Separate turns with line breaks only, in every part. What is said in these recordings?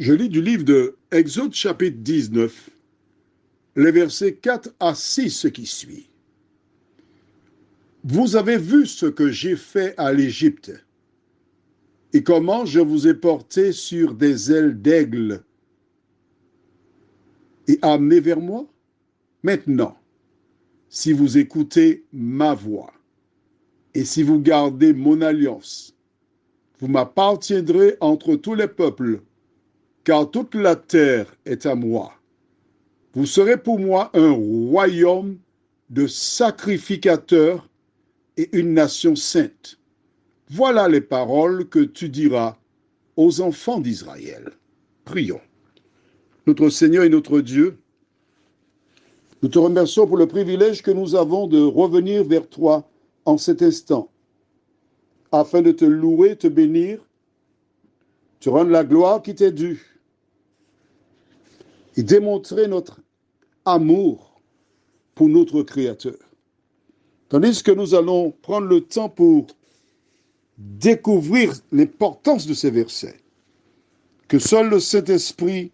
Je lis du livre de Exode chapitre 19, les versets 4 à 6, ce qui suit. Vous avez vu ce que j'ai fait à l'Égypte et comment je vous ai porté sur des ailes d'aigle et amené vers moi. Maintenant, si vous écoutez ma voix et si vous gardez mon alliance, vous m'appartiendrez entre tous les peuples, car toute la terre est à moi. Vous serez pour moi un royaume de sacrificateurs et une nation sainte. Voilà les paroles que tu diras aux enfants d'Israël. Prions. Notre Seigneur et notre Dieu, nous te remercions pour le privilège que nous avons de revenir vers toi en cet instant, afin de te louer, te bénir, te rendre la gloire qui t'est due et démontrer notre amour pour notre Créateur. Tandis que nous allons prendre le temps pour découvrir l'importance de ces versets, que seul le Saint-Esprit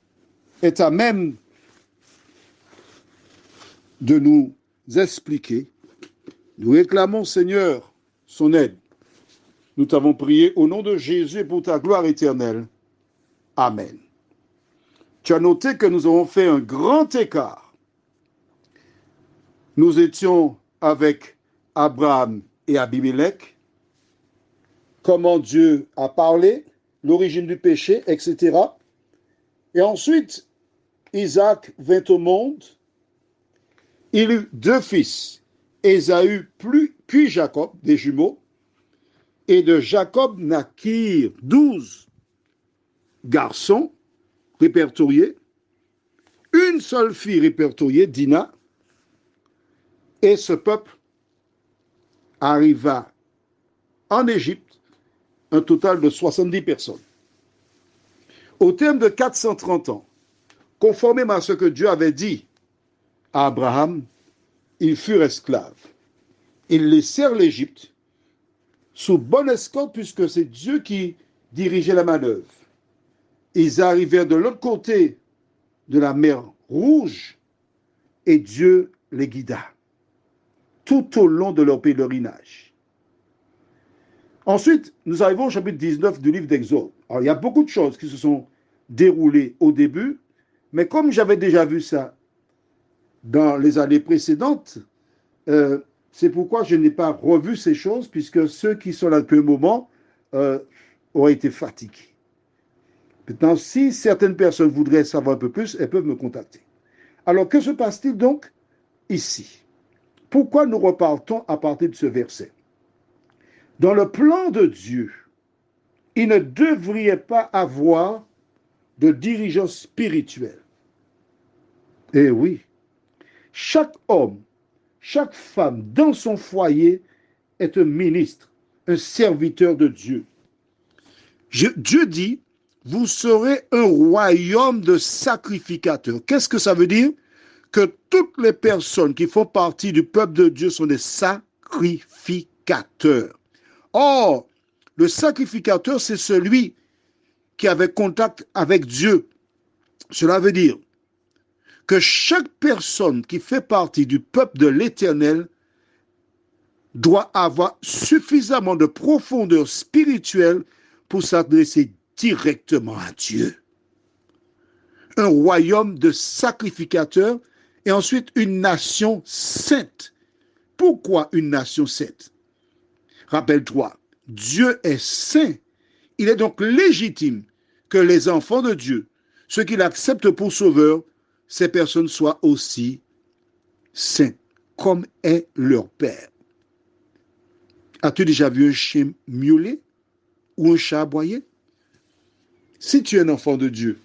est à même de nous expliquer. Nous réclamons, Seigneur, son aide. Nous t'avons prié au nom de Jésus et pour ta gloire éternelle. Amen. Tu as noté que nous avons fait un grand écart. Nous étions avec Abraham et Abimelech, comment Dieu a parlé, l'origine du péché, etc. Et ensuite, Isaac vint au monde. Il eut deux fils, Ésaü puis Jacob, des jumeaux, et de Jacob naquirent 12 garçons répertoriés, une seule fille répertoriée, Dina, et ce peuple arriva en Égypte, un total de 70 personnes. Au terme de 430 ans, conformément à ce que Dieu avait dit à Abraham, ils furent esclaves. Ils laissèrent l'Égypte sous bonne escorte puisque c'est Dieu qui dirigeait la manœuvre. Ils arrivèrent de l'autre côté de la mer Rouge et Dieu les guida tout au long de leur pèlerinage. Ensuite, nous arrivons au chapitre 19 du livre d'Exode. Alors, il y a beaucoup de choses qui se sont déroulées au début, mais comme j'avais déjà vu ça dans les années précédentes, c'est pourquoi je n'ai pas revu ces choses, puisque ceux qui sont là depuis un moment auraient été fatigués. Maintenant, si certaines personnes voudraient savoir un peu plus, elles peuvent me contacter. Alors, que se passe-t-il donc ici? Pourquoi nous repartons à partir de ce verset? Dans le plan de Dieu, il ne devrait pas avoir de dirigeants spirituels. Eh oui, chaque homme, chaque femme dans son foyer est un ministre, un serviteur de Dieu. Dieu dit, vous serez un royaume de sacrificateurs. Qu'est-ce que ça veut dire? Que toutes les personnes qui font partie du peuple de Dieu sont des sacrificateurs. Or, le sacrificateur, c'est celui qui avait contact avec Dieu. Cela veut dire que chaque personne qui fait partie du peuple de l'Éternel doit avoir suffisamment de profondeur spirituelle pour s'adresser directement à Dieu. Un royaume de sacrificateurs et ensuite une nation sainte. Pourquoi une nation sainte? Rappelle-toi, Dieu est saint. Il est donc légitime que les enfants de Dieu, ceux qu'il accepte pour sauveurs, ces personnes soient aussi saints, comme est leur Père. As-tu déjà vu un chien miauler ou un chat aboyer? Si tu es un enfant de Dieu,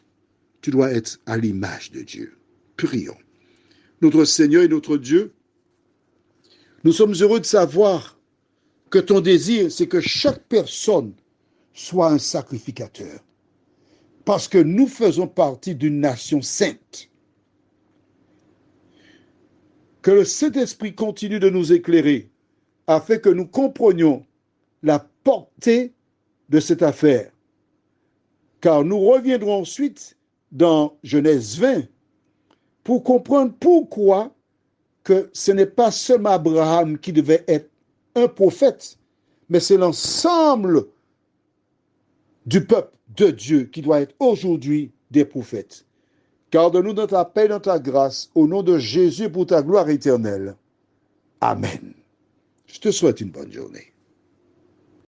tu dois être à l'image de Dieu. Prions. Notre Seigneur et notre Dieu, nous sommes heureux de savoir que ton désir, c'est que chaque personne soit un sacrificateur. Parce que nous faisons partie d'une nation sainte. Que le Saint-Esprit continue de nous éclairer afin que nous comprenions la portée de cette affaire. car nous reviendrons ensuite dans Genèse 20 pour comprendre pourquoi que ce n'est pas seulement Abraham qui devait être un prophète, mais c'est l'ensemble du peuple de Dieu qui doit être aujourd'hui des prophètes. Garde-nous dans ta paix, dans ta grâce, au nom de Jésus pour ta gloire éternelle. Amen. Je te souhaite une bonne journée.